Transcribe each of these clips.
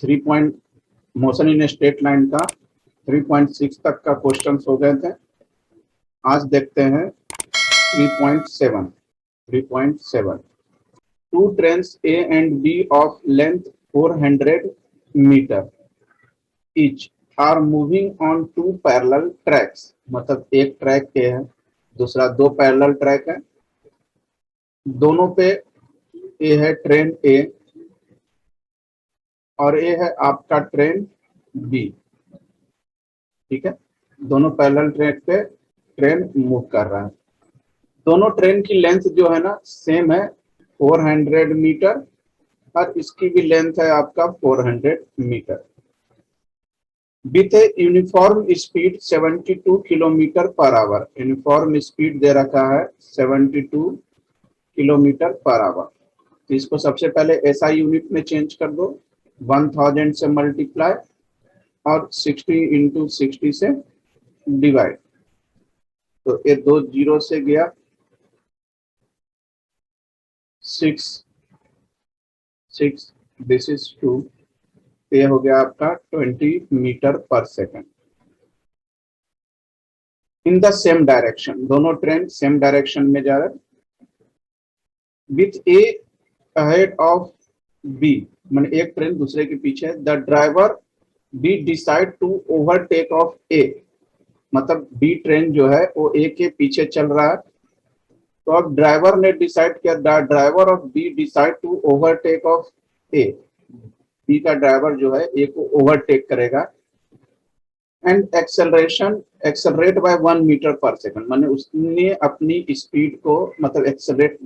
3 point motion in straight line का 3.6 तक का क्वेश्चन हो गए थे। आज देखते हैं 3.7। 3.7 two trains A and B of length 400 metre each are moving on two parallel tracks. मतलब एक ट्रैक पे है, दूसरा दो पैरेलल ट्रैक है, दोनों पे ए है ट्रेन ए और ए है आपका ट्रेन बी। ठीक है, दोनों पैरेलल ट्रैक पे ट्रेन मूव कर रहा है। दोनों ट्रेन की लेंथ जो है ना सेम है 400 मीटर और इसकी भी लेंथ है आपका 400 metre with a uniform speed 72 kilometre per hour. Uniform speed दे रखा है 72 किलोमीटर पर आवर। तो इसको सबसे पहले एसआई यूनिट में चेंज कर दो, 1000 से मल्टीप्लाई और 60 इंटू 60 से डिवाइड। तो ये 2 जीरो से गया 6 दिस इज 2, ये हो गया आपका 20 metre per second in the same direction. दोनों ट्रेन सेम डायरेक्शन में जा रहे हैं with A ahead of B, माने एक ट्रेन दूसरे के पीछे है। The driver B decide to overtake of A, मतलब बी ट्रेन जो है वो ए के पीछे चल रहा है। तो अब ड्राइवर ने डिसाइड किया, driver of B decide to overtake of A, B का ड्राइवर जो है ए को ओवरटेक करेगा and accelerate by 1 metre per second, माने उसने अपनी स्पीड को मतलब एक्सेलरेट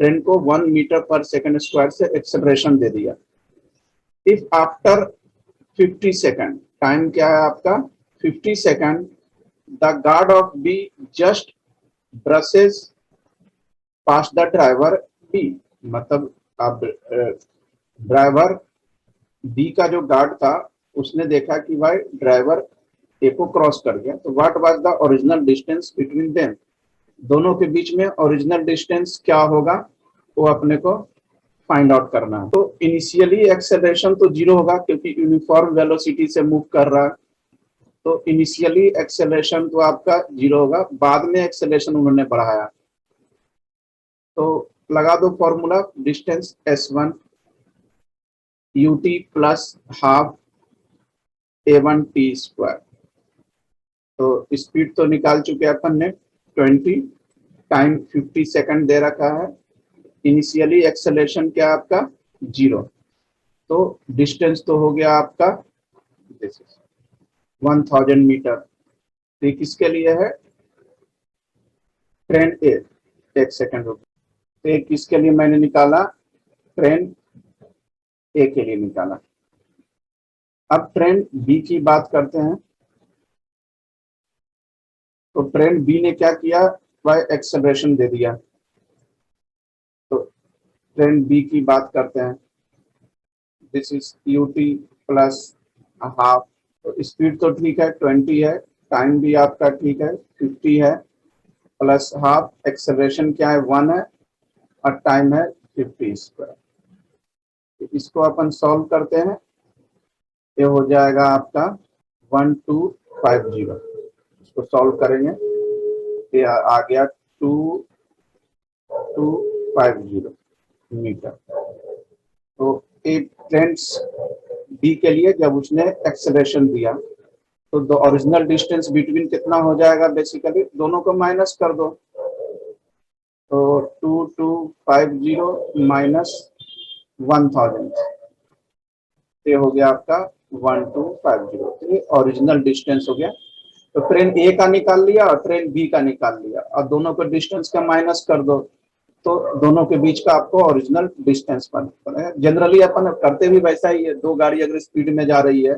ट्रेन को 1 मीटर पर सेकंड स्क्वायर से एक्सेलरेशन दे दिया। इफ आफ्टर 50 सेकंड, टाइम क्या है आपका 50 second, the guard of B just brushes past the driver B, मतलब अब ड्राइवर बी का जो गार्ड था उसने देखा कि भाई ड्राइवर ए को क्रॉस कर गया। तो what was the original distance between them, दोनों के बीच में ओरिजिनल डिस्टेंस क्या होगा वो अपने को फाइंड आउट करना है। तो इनिशियली एक्सेलरेशन तो जीरो होगा क्योंकि यूनिफॉर्म वेलोसिटी से मूव कर रहा है, तो इनिशियली एक्सेलरेशन तो आपका जीरो होगा, बाद में एक्सेलरेशन उन्होंने बढ़ाया। तो लगा दो formula, distance s1 ut plus half a1 t square. तो स्पीड तो निकाल चुके अपन ने 20, टाइम 50 सेकंड दे रखा है, इनिशियली एक्सेलरेशन क्या आपका जीरो, तो डिस्टेंस तो हो गया आपका 1000 मीटर। तो किसके लिए है ट्रेन ए, एक सेकंड रुको, तो किसके लिए मैंने निकाला ट्रेन ए के लिए निकाला। अब ट्रेन बी की बात करते हैं। तो ट्रेन बी ने क्या किया, वह एक्सेलरेशन दे दिया। तो ट्रेन बी की बात करते हैं, this is ut plus half. तो स्पीड तो ठीक है 20 है, टाइम भी आपका ठीक है 50 है, प्लस हाफ, एक्सेलरेशन क्या है 1 है और टाइम है 50 स्क्वायर। तो इसको अपन सॉल्व करते हैं, ये हो जाएगा आपका 1250। इसको सॉल्व करेंगे ये आ गया 2250 मीटर। तो एक ट्रेन्स बी के लिए जब उसने एक्सेलरेशन दिया तो द ओरिजिनल डिस्टेंस बिटवीन कितना हो जाएगा, बेसिकली दोनों को माइनस कर दो। तो 2250 माइनस 1000, ये हो गया आपका 1250। तो ये ओरिजिनल डिस्टेंस हो गया। तो ट्रेन ए का निकाल लिया और ट्रेन बी का निकाल लिया और दोनों को डिस्टेंस का माइनस कर दो, तो दोनों के बीच का आपको ओरिजिनल डिस्टेंस पड़ेगा। जनरली अपन करते भी वैसा ही है, दो गाड़ी अगर स्पीड में जा रही है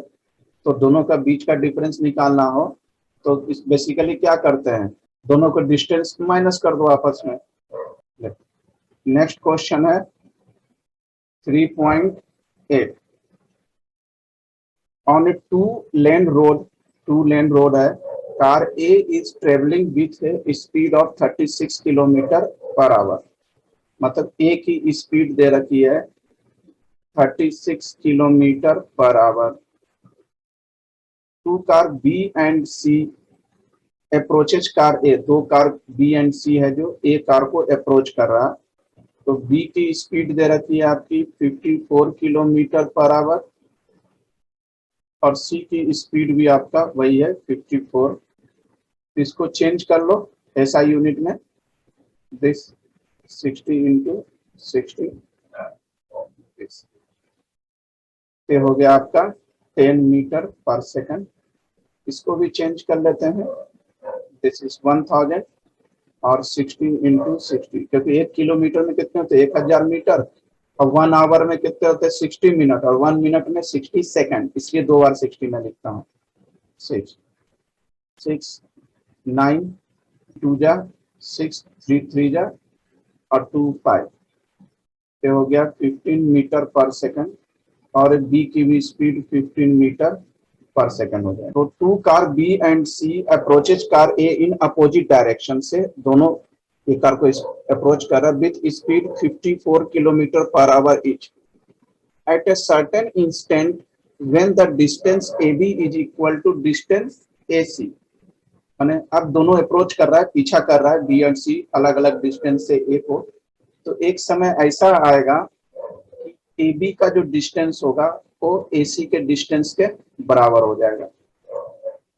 तो दोनों का बीच का डिफरेंस निकालना हो तो बेसिकली क्या करते हैं, दोनों को डिस्टेंस माइनस कर दो आपस में। नेक्स्ट क्वेश्चन है 3.8। On a two lane road है, car A is travelling with a speed of 36 kilometre per hour. मतलब ए की स्पीड दे रखी है 36 kilometre per hour. Two car B and C approaches car A, दो car B and सी है जो ए car को approach कर रहा है। तो बी की स्पीड दे रखी है आपकी 54 किलोमीटर पर आवर और सी की स्पीड भी आपका वही है 54। इसको चेंज कर लो ऐसा यूनिट में, दिस 60 इंटू 60, ये हो गया आपका 10 मीटर पर सेकंड। इसको भी चेंज कर लेते हैं, दिस इज 1000 और 60 इंटू 60, क्योंकि 1 किलोमीटर में कितने होते हैं 1000 मीटर और 1 आवर में कितने होते हैं 60 मिनट और 1 मिनट में 60 सेकंड, इसलिए 2 बार 60 में लिखता हूँ। 6 6 9 2 जा 6 3 3 जा और 2 5, ये हो गया 15 मीटर पर सेकंड और बी की भी स्पीड 15 मीटर पर सेकंड हो जाए। तो two car B and C approaches car A in opposite direction से, दोनों ये कार को अप्रोच कर रहा है with speed 54 kilometre per hour each at a certain instant when the distance A B is equal to distance A C. माने अब दोनों अप्रोच कर रहा है, पीछा कर रहा है बी एंड सी अलग अलग डिस्टेंस से ए को। तो एक समय ऐसा आएगा ए बी का जो डिस्टेंस होगा वो ए सी के डिस्टेंस के बराबर हो जाएगा,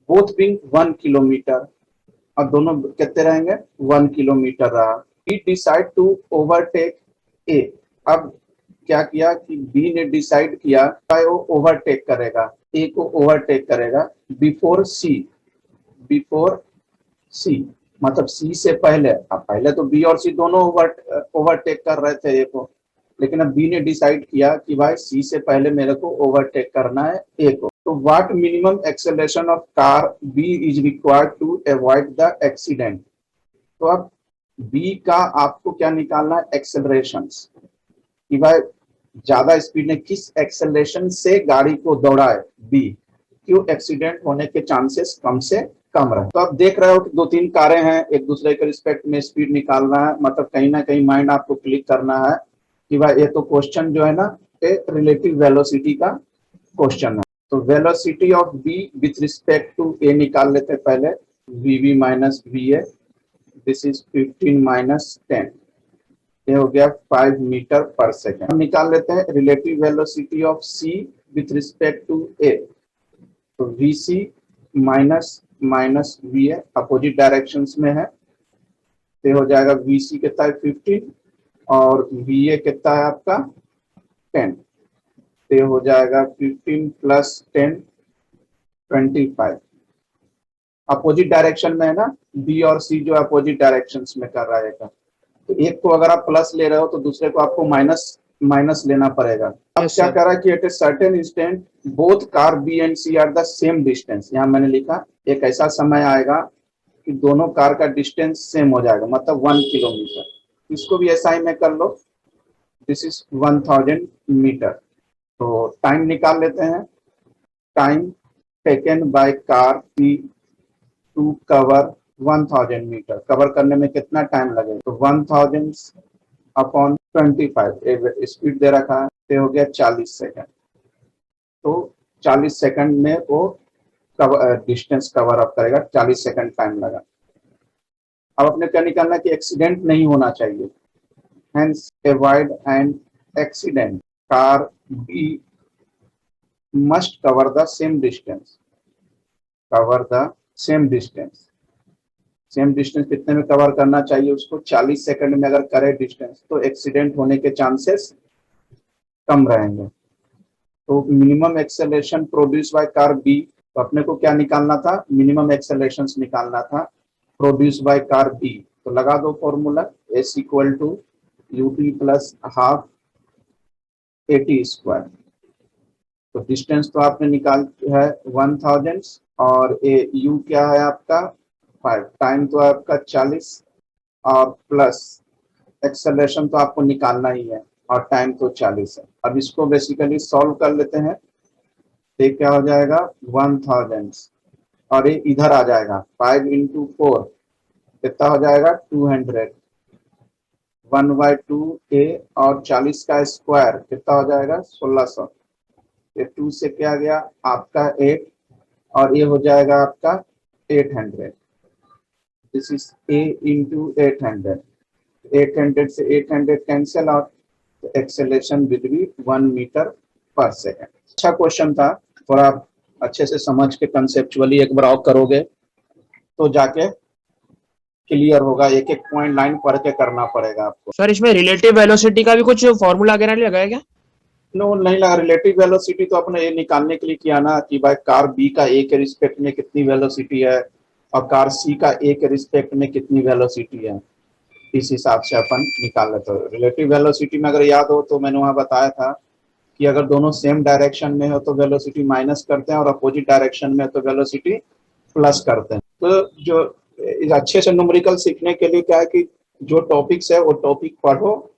बोथ बीइंग 1 किलोमीटर, और दोनों कितने रहेंगे 1 किलोमीटर रहा। बी डिसाइड टू ओवरटेक ए, अब क्या किया कि बी ने डिसाइड किया वो ओवरटेक करेगा, ए को ओवरटेक करेगा बिफोर सी, बिफोर सी मतलब सी से पहले। अब पहले तो बी और सी दोनों ओवरटेक कर रहे थे ए को, लेकिन अब बी ने डिसाइड किया कि भाई सी से पहले मेरे को ओवरटेक करना है ए को। तो what minimum acceleration of car B is required to avoid the accident. तो अब बी का आपको क्या निकालना है एक्सेलरेशंस, कि भाई ज्यादा स्पीड में किस एक्सेलरेशन से गाड़ी को दौड़ाए बी, क्यों एक्सीडेंट होने के चांसेस कम से कम रहे। तो आप देख रहे हो कि 2-3 कारें हैं, एक दूसरे के रिस्पेक्ट में स्पीड निकालना है, मतलब कहीं ना कहीं माइंड आपको क्लिक करना है कि भाई ये तो क्वेश्चन जो है ना रिलेटिव वेलोसिटी का क्वेश्चन है। तो velocity of B with respect to A निकाल लेते हैं पहले, V B minus V A, this is 15 minus 10, ये हो गया 5 मीटर पर सेकेंड। निकाल लेते हैं relative velocity of C with respect to A, तो V C minus minus V A opposite direction में है, तो हो जाएगा वी सी कितना है 15 और वी ए कितना है आपका 10, तो हो जाएगा 15 प्लस 10 25। अपोजिट डायरेक्शन में है ना बी और सी, जो अपोजिट डायरेक्शन में कर रहा है। तो एक को अगर आप प्लस ले रहे हो तो दूसरे को आपको माइनस माइनस लेना पड़ेगा। अब क्या कर रहा है कि at a certain instant both car B and C are the same distance. यहाँ मैंने लिखा एक ऐसा समय आएगा कि दोनों कार का डिस्टेंस सेम हो जाएगा, मतलब 1 किलोमीटर। इसको भी ऐसा ही में कर लो, दिस इज 1000 मीटर। तो टाइम निकाल लेते हैं, time taken by car C to cover 1000 metre, cover करने में कितना टाइम लगेगा, तो 1000 अपॉन 25 स्पीड दे रखा है, तो हो गया 40 सेकंड। तो 40 सेकंड में वो डिस्टेंस कवर अप करेगा, 40 सेकंड टाइम लगा। अब अपने क्या निकालना कि एक्सीडेंट नहीं होना चाहिए, hence avoid an accident car B must cover the same distance, cover the same distance. Same distance कितने में कवर करना चाहिए उसको, 40 सेकंड में अगर करे डिस्टेंस तो एक्सीडेंट होने के चांसेस कम रहेंगे। तो minimum acceleration produce by car B, तो अपने को क्या निकालना था, मिनिमम एक्सेलरेशन निकालना था प्रोड्यूस बाय कार बी। तो लगा दो formula, s equal to u t plus half a t square. तो डिस्टेंस तो आपने निकाल है 1000 और ए यू क्या है आपका 5, टाइम तो आपका 40 और प्लस एक्सेलरेशन तो आपको निकालना ही है और टाइम तो 40 है। अब इसको बेसिकली सॉल्व कर लेते हैं, तो क्या हो जाएगा 1000 और ये इधर आ जाएगा 5 इंटू 4 कितना हो जाएगा 200, 1/2 a और 40 का स्क्वायर कितना हो जाएगा 1600। ये 2 से क्या गया आपका 8 और ये हो जाएगा आपका 800। This is a into 800। 800 से 800 कैंसिल आउट, तो एक्सेलेरेशन विल बी 1 मीटर पर सेकेंड। अच्छा क्वेश्चन था, थोड़ा अच्छे से समझ के कंसेप्चुअली एक बार और करोगे तो जाके क्लियर होगा। एक एक पॉइंट लाइन पढ़ के करना पड़ेगा आपको। सर इसमें रिलेटिव वेलोसिटी का भी कुछ फॉर्मूला वगैरह नहीं लगाया क्या? नो नहीं लगा। रिलेटिव वेलोसिटी तो अपने ये निकालने के लिए किया ना कि भाई कार बी का ए के रिस्पेक्ट में कितनी वेलोसिटी है और कार सी का ए के रिस्पेक्ट में कितनी वेलोसिटी है, इस हिसाब से अपन निकाल लेते हैं। रिलेटिव वेलोसिटी में अगर याद हो तो मैंने वहां बताया था कि अगर दोनों सेम डायरेक्शन में हो तो वेलोसिटी माइनस करते हैं और अपोजिट डायरेक्शन में हो तो वेलोसिटी प्लस करते हैं। तो जो अच्छे से न्यूमेरिकल सीखने के लिए क्या है कि जो टॉपिक्स है वो टॉपिक पढ़ो,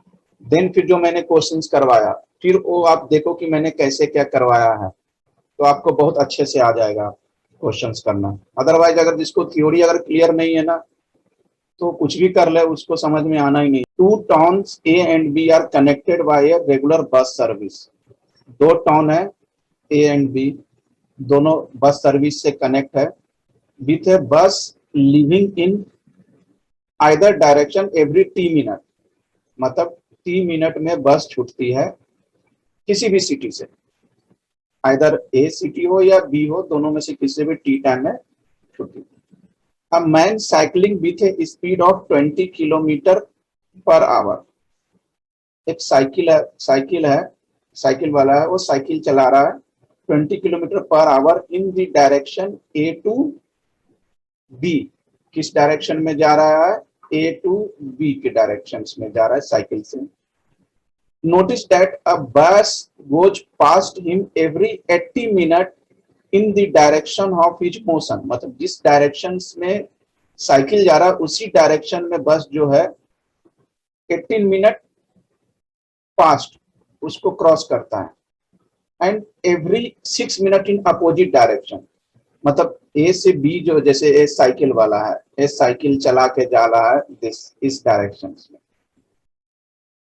देन फिर जो मैंने क्वेश्चंस करवाया फिर वो आप देखो कि मैंने कैसे क्या करवाया है, तो आपको बहुत अच्छे से आ जाएगा क्वेश्चंस करना। अदरवाइज अगर जिसको थ्योरी अगर क्लियर नहीं है ना तो कुछ भी कर ले उसको समझ में आना ही नहीं। 2 towns A and B are connected by a regular bus service. 2 town है ए एंड बी, दोनों बस सर्विस से कनेक्ट है विथ ए बस living in either direction every T minute. मतलब 3 मिनट में बस छूटती है किसी भी सिटी से, आइदर ए सिटी हो या बी हो, दोनों में से किसी भी टी टाइम में छूटती है। A man cycling with a speed of 20 kilometre per our. एक साइकिल वाला है, वो साइकिल चला रहा है 20 kilometre per hour in the direction A to B. किस डायरेक्शन में जा रहा है? ए टू बी के डायरेक्शन में जा रहा है साइकिल से। नोटिस दैट अ बस goes past him every 80 minute in the direction of his motion. मतलब जिस डायरेक्शन में साइकिल जा रहा है उसी डायरेक्शन में बस जो है 18 मिनट पास्ट उसको क्रॉस करता है। And every 6 minute in opposite direction. मतलब ए से बी जो, जैसे ए साइकिल वाला है, ए साइकिल चला के जा रहा है इस डायरेक्शन में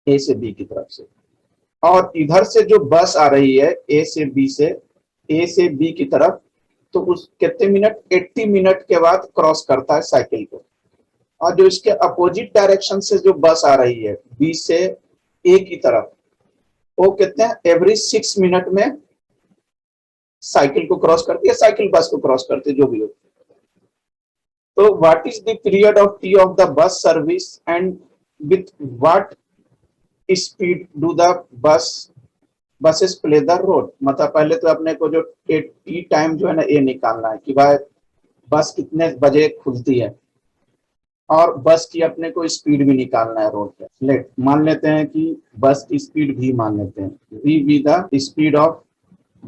ए से बी की तरफ से, और इधर से जो बस आ रही है ए से बी की तरफ, तो उस कितने मिनट 80 मिनट के बाद क्रॉस करता है साइकिल को। और जो इसके अपोजिट डायरेक्शन से जो बस आ रही है बी से ए की तरफ, वो कितने एवरी 6 मिनट में साइकिल को क्रॉस करती है, साइकिल बस को क्रॉस करती है, जो भी हो। तो what is the period of T of the bus service and with what speed do the buses play the road. मतलब पहले तो अपने को जो टी टाइम जो है ना ये निकालना है कि भाई बस कितने बजे खुलती है, और बस की अपने को स्पीड भी निकालना है रोड पे। लेट मान लेते हैं कि बस की स्पीड भी मान लेते हैं, V B the speed of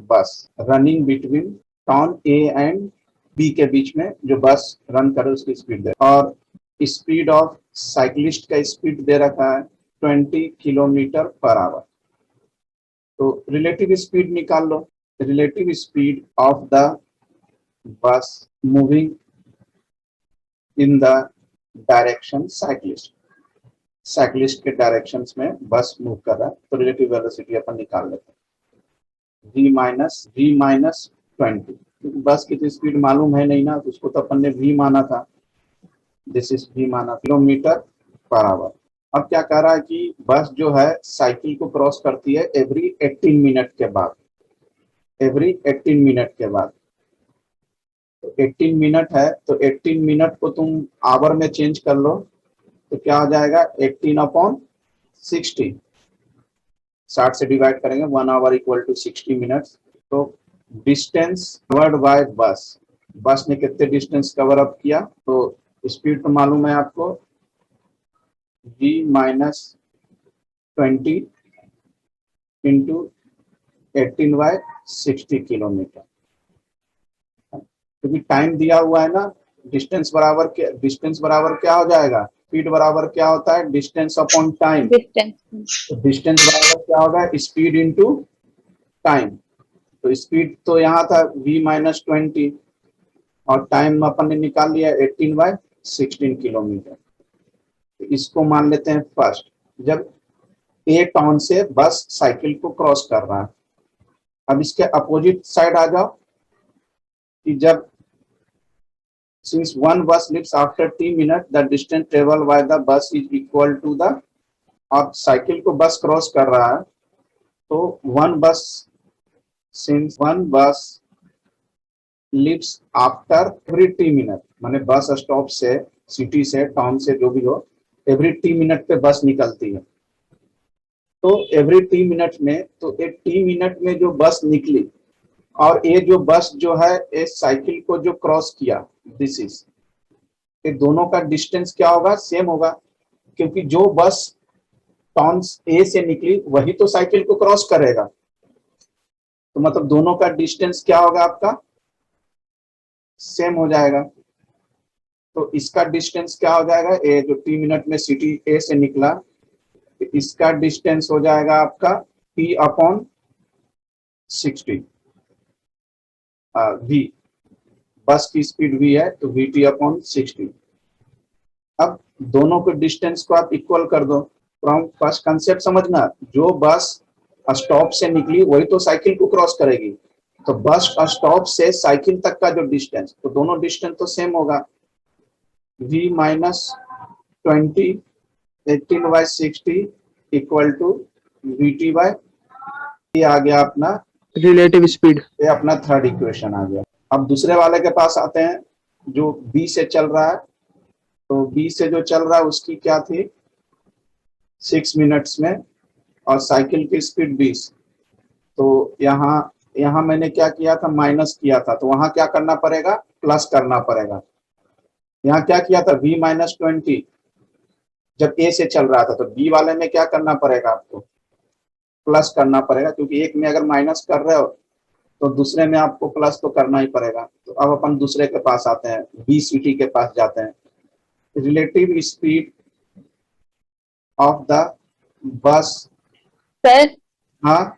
bus running between town A and B के बीच में जो बस रन करे उसकी स्पीड दे, और स्पीड ऑफ साइकिलिस्ट का स्पीड दे रखा है 20 किलोमीटर पर आवर। तो रिलेटिव स्पीड निकाल लो। Relative speed of the bus moving in the direction cyclist के डायरेक्शन में बस मूव कर रहा है, तो रिलेटिव वेलोसिटी अपन निकाल लेते हैं v माइनस 20। क्योंकि बस की तो स्पीड मालूम है नहीं ना, तो उसको तो अपन ने v माना था, दिस इज v माना किलोमीटर पर आवर। अब क्या कह रहा है कि बस जो है साइकिल को क्रॉस करती है एवरी 18 मिनट के बाद, एवरी 18 मिनट के बाद। तो 18 मिनट है तो 18 मिनट को तुम आवर में चेंज कर लो, तो क्या हो जाएगा 18/60। 60 से डिवाइड करेंगे, 1 आवर इक्वल टू 60 मिनट्स। तो डिस्टेंस कवर्ड बाय बस ने कितने डिस्टेंस कवर अप किया, तो स्पीड तो मालूम है आपको, v माइनस 20 इंटू 18/60 किलोमीटर। क्योंकि टाइम दिया हुआ है ना, डिस्टेंस बराबर क्या हो जाएगा, स्पीड बराबर क्या होता है, डिस्टेंस अपॉन टाइम। डिस्टेंस बराबर क्या होगा, स्पीड इंटू टाइम। तो स्पीड तो यहाँ था v माइनस 20 और टाइम अपन ने निकाल लिया 18/16 किलोमीटर। तो इसको मान लेते हैं फर्स्ट। जब ए टाउन से बस साइकिल को क्रॉस कर रहा है। अब इसके अपोजिट साइड आ जाओ कि जब since one bus leaves after t minutes, the distance traveled by the bus is equal to the, अब साइकिल को बस क्रॉस कर रहा है तो वन बस, since one bus leaves after every t minute, माने बस स्टॉप से, सिटी से, टाउन से, जो भी हो, एवरी टी मिनट पे बस निकलती है। तो एवरी टी मिनट में, तो एक टी मिनट में जो बस निकली और ये जो बस जो है इस साइकिल को जो क्रॉस किया, दिस इज, ये दोनों का डिस्टेंस क्या होगा, सेम होगा, क्योंकि जो बस टाउन ए से निकली वही तो साइकिल को क्रॉस करेगा। तो मतलब दोनों का डिस्टेंस क्या होगा आपका, सेम हो जाएगा। तो इसका डिस्टेंस क्या हो जाएगा, ये जो टी मिनट में सिटी ए से निकला, तो इसका डिस्टेंस हो जाएगा आपका p अपॉन 60, v, बस की स्पीड v है तो vt अपॉन 60। अब दोनों के डिस्टेंस को आप इक्वल कर दो। फ्रॉम फर्स्ट कंसेप्ट समझना, जो बस स्टॉप से निकली वही तो साइकिल को क्रॉस करेगी, तो बस स्टॉप से साइकिल तक का जो डिस्टेंस, तो दोनों डिस्टेंस तो सेम होगा। v minus 20 18/60 equal to vt by, ये आ गया अपना, रिलेटिव स्पीड। ये अपना थर्ड इक्वेशन आ गया। अब दूसरे वाले के पास आते हैं जो b से चल रहा है। तो b से जो चल रहा है उसकी क्या थी, 6 मिनट्स में, और साइकिल की स्पीड 20। तो यहाँ मैंने क्या किया था, माइनस किया था, तो वहां क्या करना पड़ेगा, प्लस करना पड़ेगा। यहाँ क्या किया था, v माइनस 20 जब ए से चल रहा था, तो बी वाले में क्या करना पड़ेगा आपको, प्लस करना पड़ेगा, क्योंकि एक में अगर माइनस कर रहे हो तो दूसरे में आपको प्लस तो करना ही पड़ेगा। तो अब अपन दूसरे के पास आते हैं, बी सिटी के पास जाते हैं। रिलेटिव स्पीड ऑफ द बस, सर हाँ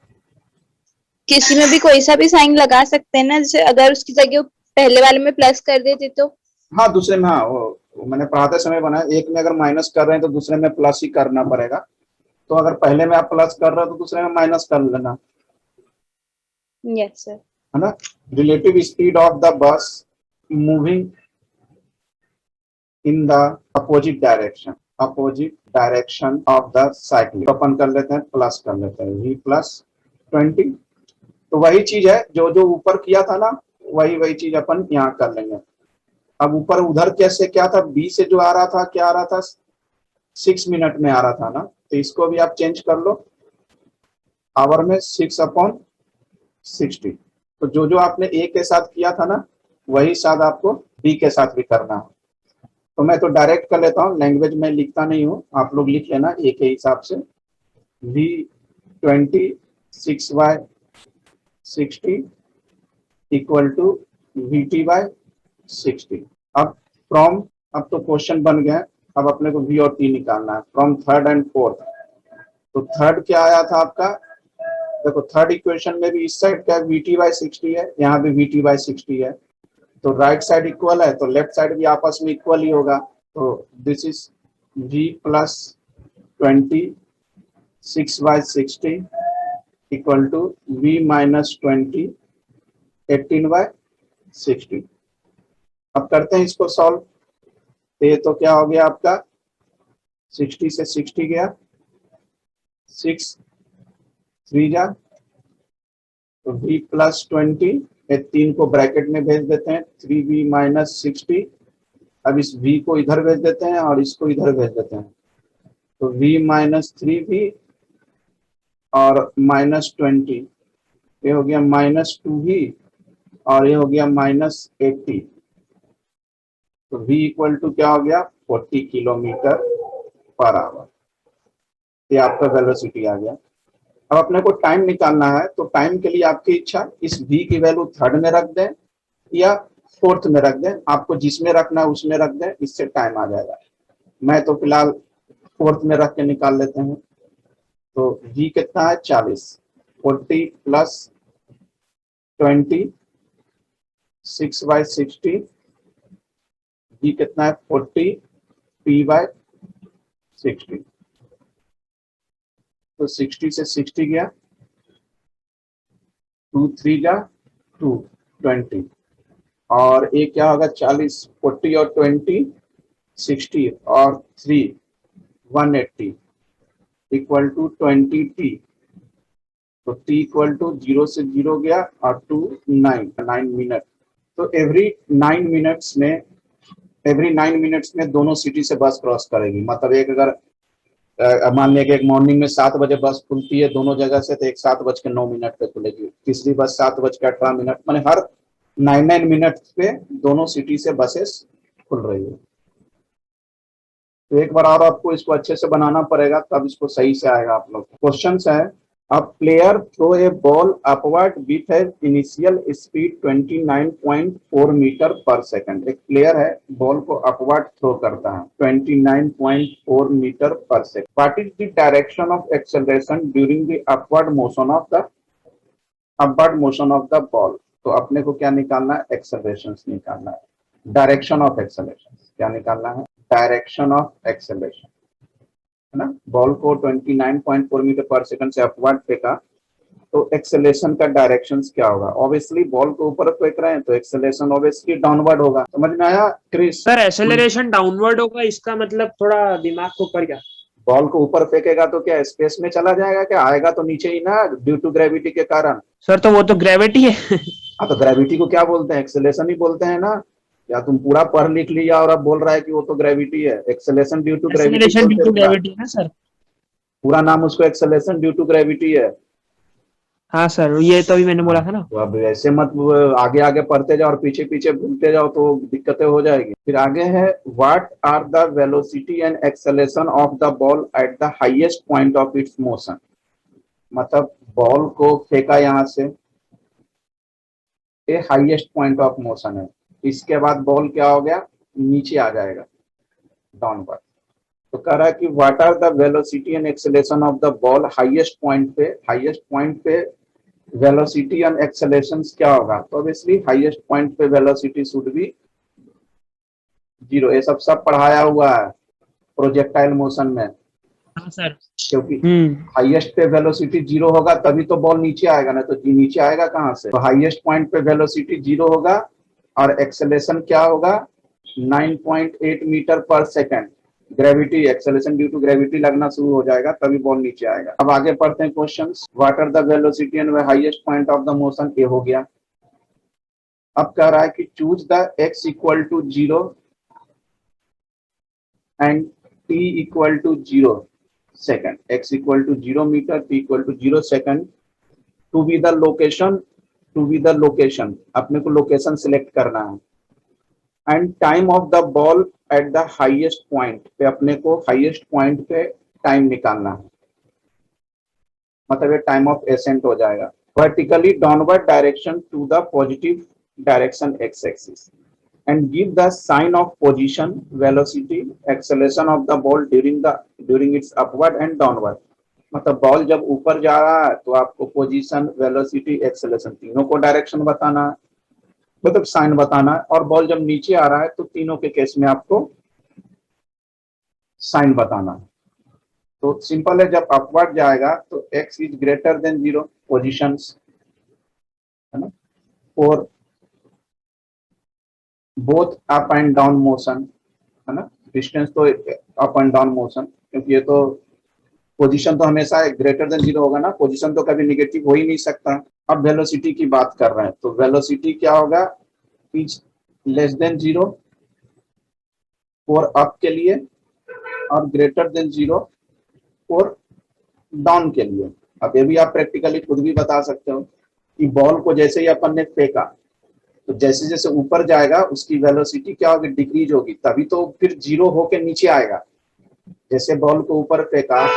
किसी में भी कोई सा भी साइन लगा सकते हैं ना, जैसे अगर उसकी जगह पहले वाले में प्लस कर देते तो। हाँ, दूसरे में, हाँ वो मैंने पढ़ाते समय बनाया, एक में अगर माइनस कर रहे हैं तो दूसरे में प्लस ही करना पड़ेगा। तो अगर पहले में आप प्लस कर रहे हो तो दूसरे में माइनस कर लेना, यस सर। है ना। Relative speed of the bus moving in the opposite direction, opposite direction of the cycle, अपन कर लेते हैं, प्लस कर लेते हैं, v प्लस 20। तो वही चीज है जो जो ऊपर किया था ना, वही चीज अपन यहाँ कर लेंगे। अब ऊपर उधर कैसे क्या था, बी से जो आ रहा था, क्या आ रहा था, 6 मिनट में आ रहा था ना, तो इसको भी आप चेंज कर लो, आवर में 6 अपॉन 60। तो जो जो आपने ए के साथ किया था ना, वही साथ आपको बी के साथ भी करना है। तो मैं तो डायरेक्ट कर लेता हूँ, लैंग्वेज में लिखता नहीं हूँ, आप लोग लिख लेना ए के हिसाब से। v20 6/60 equal to vt bye 60। अब फ्रॉम, अब तो क्वेश्चन बन गया, अब अपने को v और t निकालना है फ्रॉम थर्ड एंड फोर्थ। तो थर्ड क्या आया था आपका, देखो थर्ड इक्वेशन में भी इस साइड क्या vt बाय 60 है, यहाँ भी vt बाय 60 है, तो राइट साइड इक्वल है तो लेफ्ट साइड भी आपस में इक्वल ही होगा। तो this is v plus 20 6/60 equal to v minus 20 18/60। अब करते हैं इसको सॉल्व। तो ये तो क्या हो गया आपका, 60 से 60 गया, 6 3 जा, तो v प्लस 20, ये 3 को ब्रैकेट में भेज देते हैं, 3v माइनस 60। अब इस v को इधर भेज देते हैं और इसको इधर भेज देते हैं, तो v माइनस 3v और माइनस 20, ये हो गया माइनस 2v और ये हो गया माइनस 80। तो v इक्वल टू क्या हो गया, 40 किलोमीटर पर आवर, ये आपका वेलोसिटी आ गया। अब अपने को टाइम निकालना है, तो टाइम के लिए आपकी इच्छा, इस v की वैल्यू थर्ड में रख दें या फोर्थ में रख दें, आपको जिसमें रखना है उसमें रख दें, इससे टाइम आ जाएगा। मैं तो फिलहाल फोर्थ में रख के निकाल लेते हैं। तो v कितना है, 40, 40 प्लस 20 6/60, v कितना है 40 p/60। तो 60 से 60 गया, 2 3 जा 2 20, और ये क्या होगा 40 40 और 20 60 और 3 180 इक्वल टू 20t। तो t इक्वल टू 0 से 0 गया और 2 9 मिनट। तो एवरी 9 मिनट्स में दोनों सिटी से बस क्रॉस करेगी। मतलब एक अगर मान लिया कि एक मॉर्निंग में 7 बजे बस खुलती है दोनों जगह से, तो एक 7:09 पे खुलेगी, तीसरी बस 7:18, माने हर 9 मिनट पे दोनों सिटी से बसेस खुल रही है। तो एक बार और आपको इसको अच्छे से बनाना पड़ेगा, तब इसको सही से आएगा आप लोग। क्वेश्चन है, a player throw a ball upward with an initial speed 29.4 metre per second. एक प्लेयर है, बॉल को अपवर्ड थ्रो करता है 29.4 metre per second. What is the direction of acceleration during the upward motion of the ball. तो अपने को क्या निकालना है, एक्सेलरेशन निकालना है। डायरेक्शन ऑफ एक्सेलरेशन क्या निकालना है, डायरेक्शन ऑफ एक्सेलरेशन, है ना। बॉल को 29.4 मीटर पर सेकंड से अपवर्ड फेंका, तो एक्सेलरेशन का डायरेक्शन क्या होगा। ऑब्वियसली बॉल को ऊपर फेंक रहे हैं तो एक्सेलरेशन ऑब्वियसली डाउनवर्ड होगा। समझ में आया क्रिस? सर एक्सेलरेशन डाउनवर्ड होगा, इसका मतलब थोड़ा दिमाग को ऊपर क्या। बॉल को ऊपर फेंकेगा तो क्या स्पेस में चला जाएगा, क्या आएगा तो नीचे ही ना, ड्यू टू ग्रेविटी के कारण। सर तो वो तो ग्रेविटी है। हाँ, तो ग्रेविटी को क्या बोलते हैं, एक्सेलरेशन ही बोलते हैं ना। या तुम पूरा पढ़ लिख लिया और अब बोल रहा है कि वो तो ग्रेविटी है। Acceleration due to gravity acceleration due to बोलते हैं, ग्रेविटी है ना सर। पूरा नाम उसको एक्सेलरेशन ड्यू टू ग्रेविटी है। हाँ सर, ये तो अभी मैंने बोला था ना। तो अब ऐसे मत आगे आगे पढ़ते जाओ और पीछे पीछे भूलते जाओ तो दिक्कतें हो जाएगी। फिर आगे है, what are the velocity and acceleration of the ball at the highest point of its motion. मतलब बॉल को फेंका यहाँ से, ये हाईएस्ट पॉइंट ऑफ मोशन है। इसके बाद बॉल क्या हो गया, नीचे आ जाएगा डाउनवर्ड। तो कह रहा है कि what are the velocity and acceleration of the ball highest point पे वेलोसिटी एंड एक्सेलरेशन क्या होगा। तो ऑब्वियसली हाईएस्ट पॉइंट पे वेलोसिटी शुड बी 0। ये सब पढ़ाया हुआ है प्रोजेक्टाइल मोशन में। हाँ सर। क्योंकि हाईएस्ट पे वेलोसिटी 0 होगा तभी तो बॉल नीचे आएगा, ना तो नीचे आएगा कहां से। तो हाईएस्ट पॉइंट पे वेलोसिटी 0 होगा और एक्सेलरेशन क्या होगा 9.8 metre per second. Gravity, acceleration due to gravity लगना शुरू हो जाएगा तभी बॉल नीचे आएगा। अब आगे पढ़ते हैं questions. What are the velocity and highest point of the motion, ये हो गया। अब कह रहा है कि choose the x equal to 0 and t equal to 0 second. x equal to 0 metre, t equal to 0 second to be the location. अपने को लोकेशन सिलेक्ट करना है। And time of the ball at the highest point पे, अपने को highest point पे time निकालना है। मतलब ये टाइम ऑफ एसेंट हो जाएगा। Vertically downward direction to the positive direction x axis and give the sign of position, velocity, acceleration of the ball during its upward and downward. मतलब ball जब ऊपर जा रहा है तो आपको पोजीशन, वेलोसिटी, एक्सेलरेशन तीनों को डायरेक्शन बताना है, मतलब साइन बताना है। और बॉल जब नीचे आ रहा है तो तीनों के केस में आपको साइन बताना है। तो सिंपल है, जब अपवर्ड जाएगा तो x is greater than 0 positions, है ना, for both up and down motion, है ना। डिस्टेंस तो अप एंड डाउन मोशन, क्योंकि ये तो पोजीशन तो हमेशा ग्रेटर देन 0 होगा ना, पोजीशन तो कभी निगेटिव हो ही नहीं सकता। अब वेलोसिटी की बात कर रहे हैं तो वेलोसिटी क्या होगा, is less than 0 for up के लिए और ग्रेटर देन 0 फॉर डाउन के लिए। अब ये भी आप प्रैक्टिकली खुद भी बता सकते हो कि बॉल को जैसे ही अपन ने फेंका तो जैसे जैसे ऊपर जाएगा उसकी वेलोसिटी क्या होगी, डिक्रीज होगी, तभी तो फिर 0 होके नीचे आएगा। जैसे बॉल को ऊपर फेंका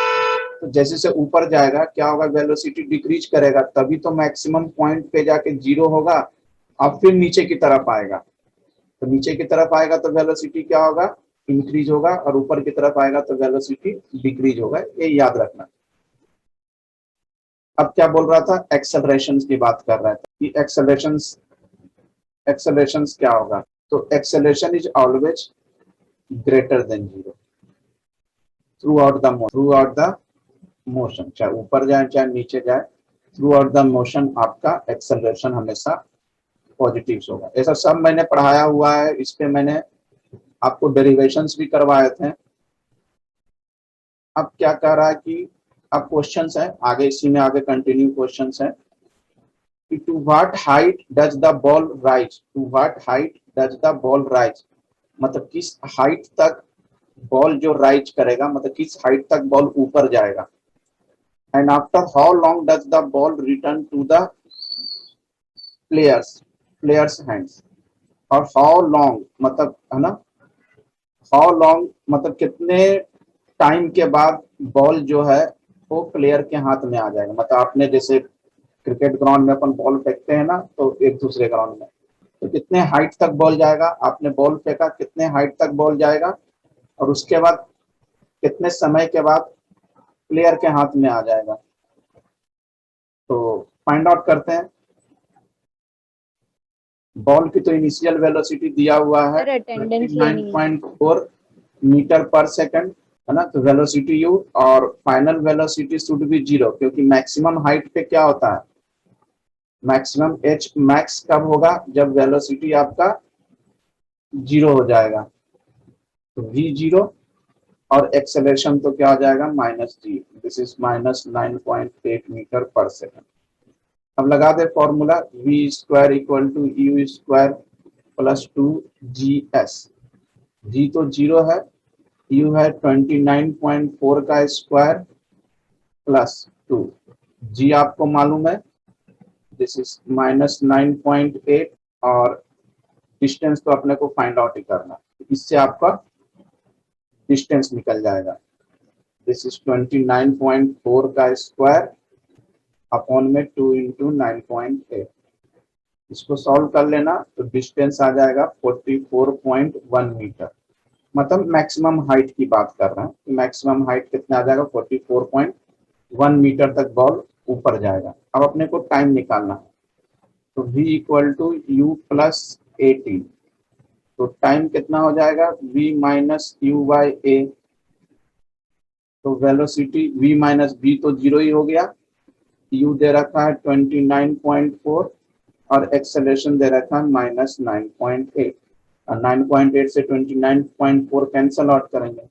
तो जैसे से ऊपर जाएगा क्या होगा, वेलोसिटी डिक्रीज करेगा, तभी तो मैक्सिमम पॉइंट पे जाके 0 होगा और फिर नीचे की तरफ आएगा। तो नीचे की तरफ आएगा तो वेलोसिटी क्या होगा, इंक्रीज होगा, और ऊपर की तरफ आएगा तो वेलोसिटी डिक्रीज होगा। ये याद रखना। अब क्या बोल रहा था, एक्सेलरेशन की बात कर रहा था कि एक्सेलरेशन क्या होगा। तो acceleration is always greater than 0 through out the motion, चाहे ऊपर जाए चाहे नीचे जाए, थ्रू आउट द मोशन आपका एक्सेलरेशन हमेशा पॉजिटिव होगा। ऐसा सब मैंने पढ़ाया हुआ है, इस पे मैंने आपको डेरिवेशंस भी करवाए थे। अब क्या कह रहा है कि अब क्वेश्चंस है आगे, इसी में आगे कंटिन्यू क्वेश्चंस है कि to what height does the ball rise, to what height does the ball rise, मतलब किस हाइट तक बॉल जो राइज करेगा, मतलब किस हाइट तक बॉल ऊपर जाएगा। And after how long does the ball return to the players hands, और हाउ लॉन्ग मतलब है ना, हाउ लॉन्ग मतलब कितने टाइम के बाद बॉल जो है वो प्लेयर के हाथ में आ जाएगा। मतलब आपने जैसे क्रिकेट ग्राउंड में अपन बॉल फेंकते हैं ना, तो एक दूसरे ग्राउंड में, तो कितने हाइट तक बॉल जाएगा, आपने बॉल फेंका कितने हाइट तक बॉल जाएगा, और उसके बाद कितने समय के बाद प्लेयर के हाथ में आ जाएगा। तो फाइंड आउट करते हैं। बॉल की तो इनिशियल वेलोसिटी दिया हुआ है सर अटेंडेंस लेनी है। 29.4 मीटर पर सेकंड, है ना, तो वेलोसिटी यू और फाइनल वेलोसिटी शुड बी 0, क्योंकि मैक्सिमम हाइट पे क्या होता है, मैक्सिमम एच मैक्स कब होगा, जब वेलोसिटी आपका 0 हो जाएगा, तो v0, और एक्सेलरेशन तो क्या हो जाएगा -g, this is -9.8 metre per second. अब लगा दे formula, v square equal to u square plus 2gs, g तो 0 है, u है 29.4 का स्क्वायर प्लस 2, g आपको मालूम है दिस इज -9.8, और डिस्टेंस तो अपने को फाइंड आउट ही करना, इससे आपका डिस्टेंस निकल जाएगा। दिस इज 29.4 का स्क्वायर अपॉन में 2 इंटू 9.8, इसको सॉल्व कर लेना तो डिस्टेंस आ जाएगा 44.1 मीटर। मतलब मैक्सिमम हाइट की बात कर रहे हैं, मैक्सिमम हाइट कितना आ जाएगा, 44.1 मीटर तक बॉल ऊपर जाएगा। अब अपने को टाइम निकालना है, तो v equal to u plus 18, तो टाइम कितना हो जाएगा, v minus u by a, तो वेलोसिटी v माइनस v तो 0 ही हो गया, u दे रखा है 29.4 और एक्सेलरेशन दे रखा है -9.8, और 9.8 से 29.4 कैंसल आउट करेंगे,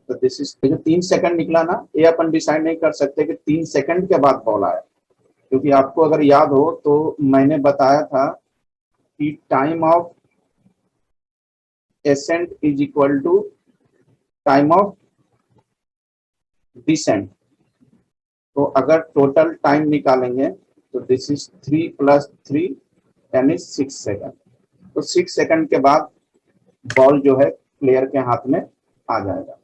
तो दिस इज जो 3 सेकंड निकला ना, ये अपन डिसाइड नहीं कर सकते कि 3 सेकंड के बाद बॉल आया, क्योंकि आपको अगर याद हो तो मैंने बताया था कि time of ascent is equal to time of descent. तो अगर टोटल टाइम निकालेंगे तो दिस इज 3 + 3 यानी 6 सेकंड, तो 6 सेकंड के बाद बॉल जो है प्लेयर के हाथ में आ जाएगा।